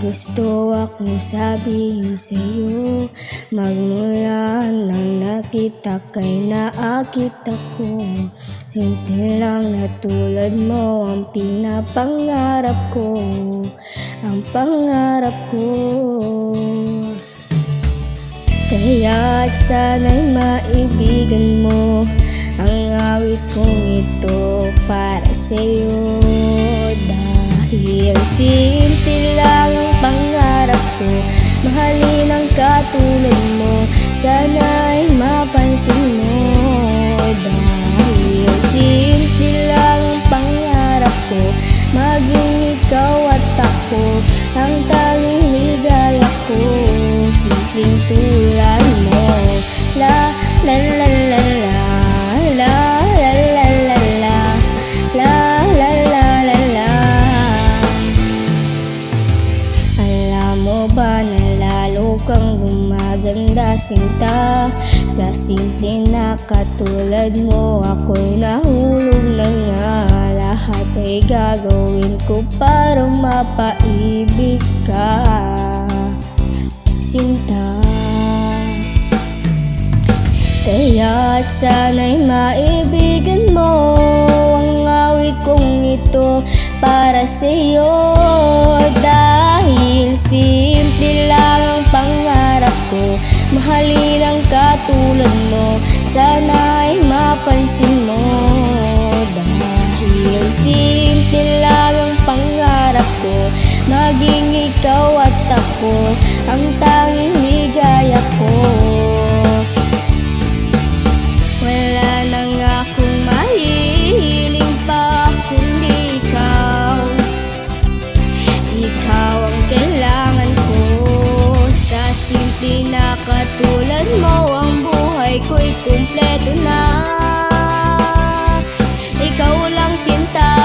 gusto akong sabihin sa'yo, magmula nang nakita kay naakit ako. Simple lang na tulad mo ang pinapangarap ko, ang pangarap ko. Kaya't sana'y maibigan mo ang awit kong ito para sa'yo. Dahil simple lang ang pangarap ko, mahalin ang katulad mo, sana'y mapansin mo. Dahil simple lang ang pangarap ko, maging ikaw at ako ang tanging ligaya ko. Simpleng tulad mo, la la la la la, la la la la la, la la la la la. Alam mo ba na lalo kang gumaganda sinta, sa simple na katulad mo ako'y nahulog na nga. Lahat ay gagawin ko para mapaibig ka, sinta. Kaya't sana'y maibigan mo ang awit kong ito para sa'yo. Dahil simple lang ang pangarap ko, mahalin ang katulad mo, sana'y mapansin mo. Dahil simple lang ang pangarap ko, maging ikaw at ako ang tanging ligaya ko. Wala nang akong mahihiling pa kundi ikaw. Ikaw ang kailangan ko, sa simple na katulad mo ang buhay ko'y kumpleto na. Ikaw lang sinta.